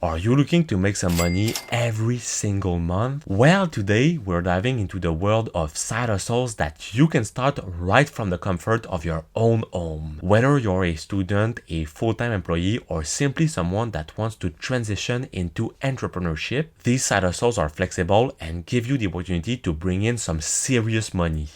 Are you looking to make some money every single month? Well, today we're diving into the world of side hustles that you can start right from the comfort of your own home. Whether you're a student, a full-time employee, or simply someone that wants to transition into entrepreneurship, these side hustles are flexible and give you the opportunity to bring in some serious money.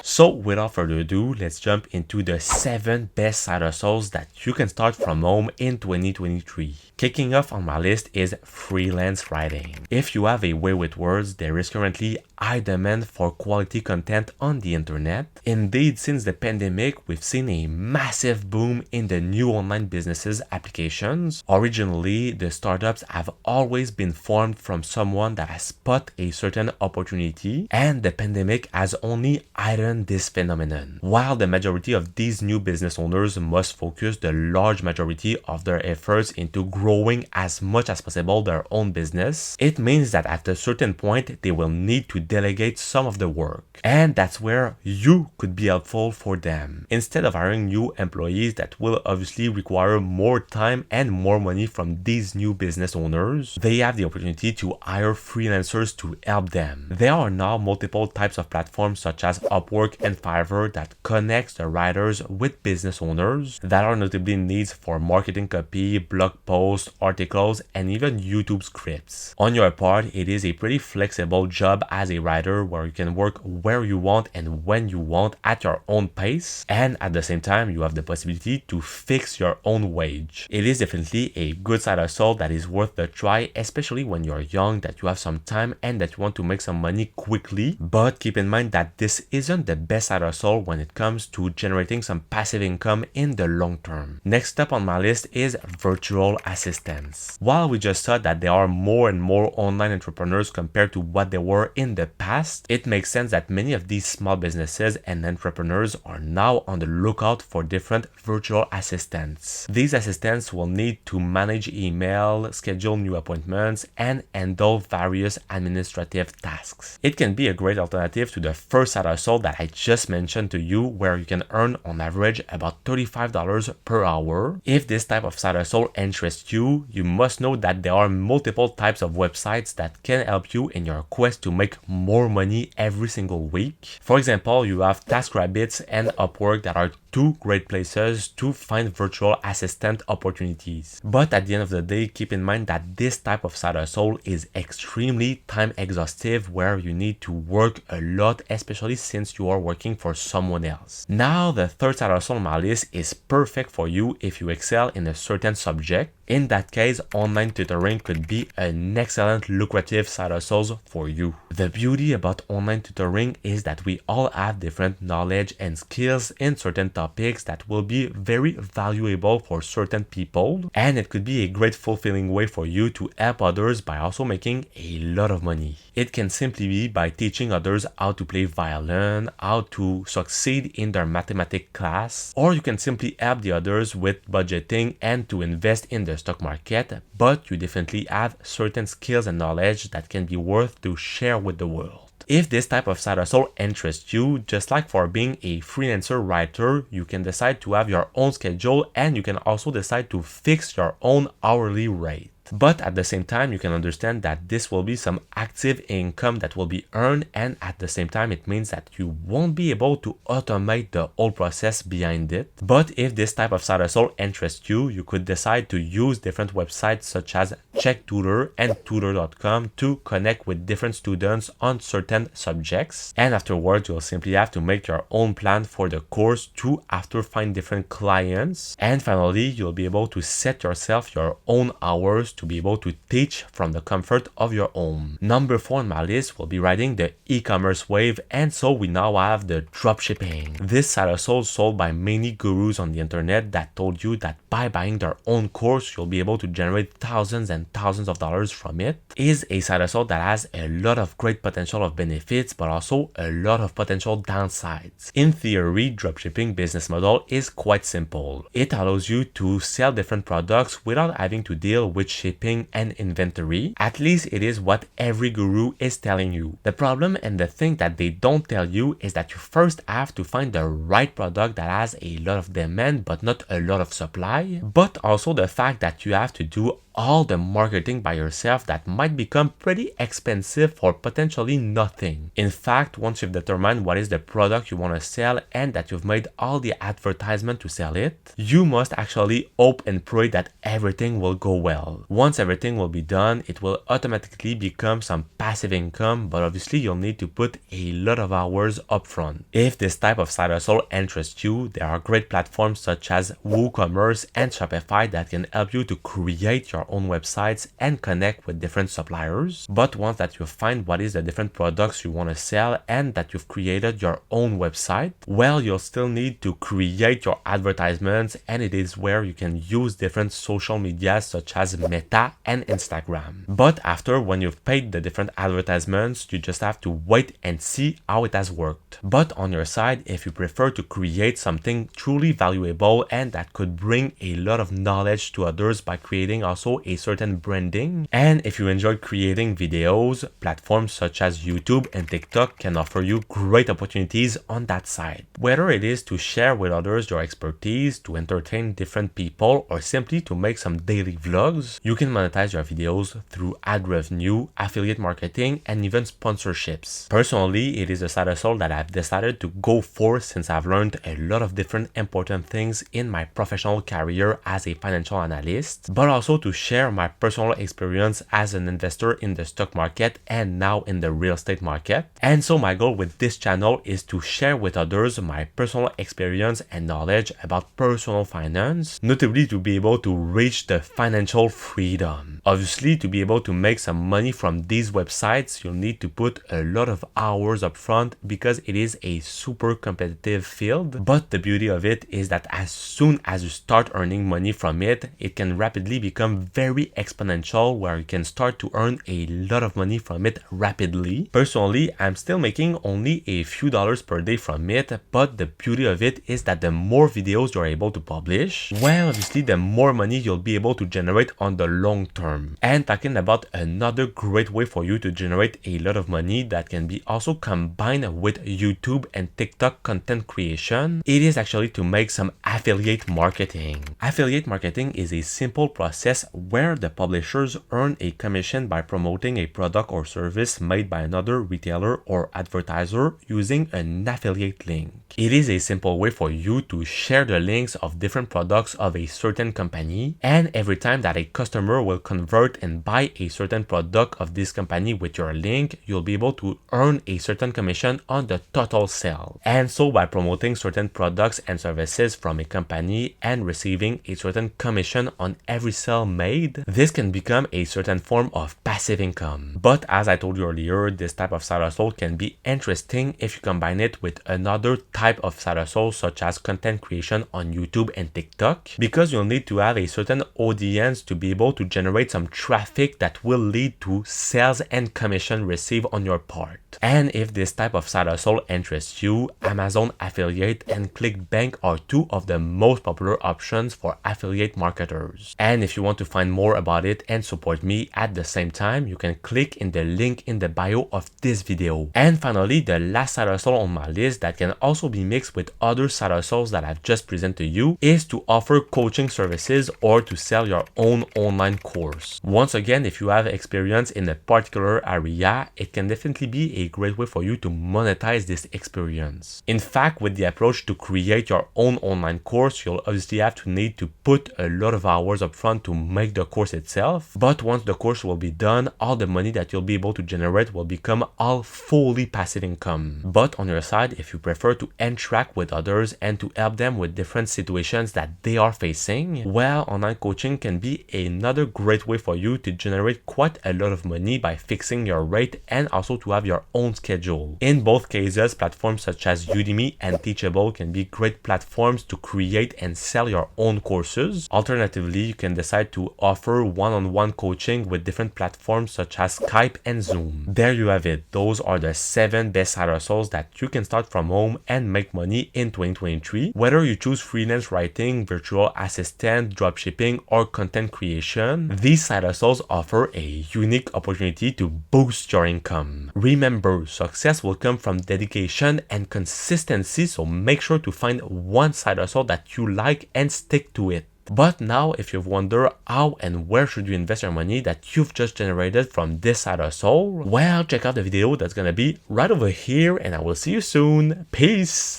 So without further ado, let's jump into the 7 best side hustles that you can start from home in 2023. Kicking off on my list is freelance writing. If you have a way with words, there is currently high demand for quality content on the internet. Indeed, since the pandemic, we've seen a massive boom in the new online businesses applications. Originally, the startups have always been formed from someone that has spot a certain opportunity, and the pandemic has only heightened this phenomenon. While the majority of these new business owners must focus the large majority of their efforts into growing as much as possible their own business, it means that at a certain point they will need to delegate some of the work. And that's where you could be helpful for them. Instead of hiring new employees that will obviously require more time and more money from these new business owners, they have the opportunity to hire freelancers to help them. There are now multiple types of platforms such as Upwork and Fiverr that connects the writers with business owners that are notably needs for marketing copy, blog posts, articles, and even YouTube scripts. On your part, it is a pretty flexible job as a writer where you can work where you want and when you want at your own pace, and at the same time you have the possibility to fix your own wage. It is definitely a good side hustle that is worth the try, especially when you're young, that you have some time and that you want to make some money quickly. But keep in mind that this isn't the best side hustle when it comes to generating some passive income in the long term. Next up on my list is virtual assistants. While we just saw that there are more and more online entrepreneurs compared to what there were in the past, it makes sense that many of these small businesses and entrepreneurs are now on the lookout for different virtual assistants. These assistants will need to manage email, schedule new appointments, and handle various administrative tasks. It can be a great alternative to the first side hustle that I just mentioned to you, where you can earn on average about $35 per hour. If this type of side hustle interests you, you must know that there are multiple types of websites that can help you in your quest to make more money every single week. For example, you have TaskRabbit and Upwork that are two great places to find virtual assistant opportunities. But at the end of the day, keep in mind that this type of side hustle is extremely time exhaustive, where you need to work a lot, especially since you are working for someone else. Now, the third side hustle on my list is perfect for you if you excel in a certain subject. In that case, online tutoring could be an excellent lucrative side hustle for you. The beauty about online tutoring is that we all have different knowledge and skills in certain topics that will be very valuable for certain people, and it could be a great fulfilling way for you to help others by also making a lot of money. It can simply be by teaching others how to play violin, how to succeed in their mathematics class, or you can simply help the others with budgeting and to invest in the stock market, but you definitely have certain skills and knowledge that can be worth to share with the world. If this type of side hustle interests you, just like for being a freelancer writer, you can decide to have your own schedule, and you can also decide to fix your own hourly rate. But at the same time, you can understand that this will be some active income that will be earned, and at the same time, it means that you won't be able to automate the whole process behind it. But if this type of side hustle interests you, you could decide to use different websites such as Tutor and Tutor.com to connect with different students on certain subjects. And afterwards, you'll simply have to make your own plan for the course to after find different clients. And finally, you'll be able to set yourself your own hours to be able to teach from the comfort of your home. Number 4 on my list will be riding the e-commerce wave, and so we now have the dropshipping. This side hustle sold by many gurus on the internet that told you that by buying their own course, you'll be able to generate thousands and thousands of dollars from it, is a side hustle that has a lot of great potential of benefits, but also a lot of potential downsides. In theory, dropshipping business model is quite simple. It allows you to sell different products without having to deal with shipping shipping and inventory. At least it is what every guru is telling you. The problem and the thing that they don't tell you is that you first have to find the right product that has a lot of demand but not a lot of supply, but also the fact that you have to do all the marketing by yourself that might become pretty expensive for potentially nothing. In fact, once you've determined what is the product you want to sell and that you've made all the advertisement to sell it, you must actually hope and pray that everything will go well. Once everything will be done, it will automatically become some passive income, but obviously you'll need to put a lot of hours upfront. If this type of side hustle interests you, there are great platforms such as WooCommerce and Shopify that can help you to create your own websites and connect with different suppliers. But once that you find what is the different products you want to sell and that you've created your own website, well, you'll still need to create your advertisements, and it is where you can use different social media such as Meta and Instagram. But after, when you've paid the different advertisements, you just have to wait and see how it has worked. But on your side, if you prefer to create something truly valuable and that could bring a lot of knowledge to others by creating also a certain branding, and if you enjoy creating videos, platforms such as YouTube and TikTok can offer you great opportunities on that side. Whether it is to share with others your expertise, to entertain different people, or simply to make some daily vlogs, you can monetize your videos through ad revenue, affiliate marketing, and even sponsorships. Personally, it is a side hustle that I've decided to go for since I've learned a lot of different important things in my professional career as a financial analyst, but also to share my personal experience as an investor in the stock market and now in the real estate market. And so my goal with this channel is to share with others my personal experience and knowledge about personal finance, notably to be able to reach the financial freedom. Obviously, to be able to make some money from these websites, you'll need to put a lot of hours up front because it is a super competitive field. But the beauty of it is that as soon as you start earning money from it, it can rapidly become very exponential, where you can start to earn a lot of money from it rapidly. Personally, I'm still making only a few dollars per day from it, but the beauty of it is that the more videos you're able to publish, well, obviously the more money you'll be able to generate on the long term. And talking about another great way for you to generate a lot of money that can be also combined with YouTube and TikTok content creation, it is actually to make some affiliate marketing. Affiliate marketing is a simple process where the publishers earn a commission by promoting a product or service made by another retailer or advertiser using an affiliate link. It is a simple way for you to share the links of different products of a certain company, and every time that a customer will convert and buy a certain product of this company with your link, you'll be able to earn a certain commission on the total sale. And so by promoting certain products and services from a company and receiving a certain commission on every sale made, this can become a certain form of passive income. But as I told you earlier, this type of side hustle can be interesting if you combine it with another type of side hustle such as content creation on YouTube and TikTok, because you'll need to have a certain audience to be able to generate some traffic that will lead to sales and commission received on your part. And if this type of side hustle interests you, Amazon Affiliate and ClickBank are two of the most popular options for affiliate marketers. And if you want to find more about it and support me at the same time, you can click in the link in the bio of this video. And finally, the last side hustle on my list that can also be mixed with other side hustles that I've just presented to you is to offer coaching services or to sell your own online course. Once again, if you have experience in a particular area, it can definitely be a great way for you to monetize this experience. In fact, with the approach to create your own online course, you'll obviously have to need to put a lot of hours up front to make the course itself. But once the course will be done, all the money that you'll be able to generate will become all fully passive income. But on your side, if you prefer to interact with others and to help them with different situations that they are facing, well, online coaching can be another great way for you to generate quite a lot of money by fixing your rate and also to have your own schedule. In both cases, platforms such as Udemy and Teachable can be great platforms to create and sell your own courses. Alternatively, you can decide to offer one-on-one coaching with different platforms such as Skype and Zoom. There you have it. Those are the 7 best side hustles that you can start from home and make money in 2023. Whether you choose freelance writing, virtual assistant, dropshipping, or content creation, these side hustles offer a unique opportunity to boost your income. Remember, success will come from dedication and consistency, so make sure to find one side hustle that you like and stick to it. But now, if you've wondered how and where should you invest your money that you've just generated from this side hustle, well, check out the video that's gonna be right over here, and I will see you soon. Peace!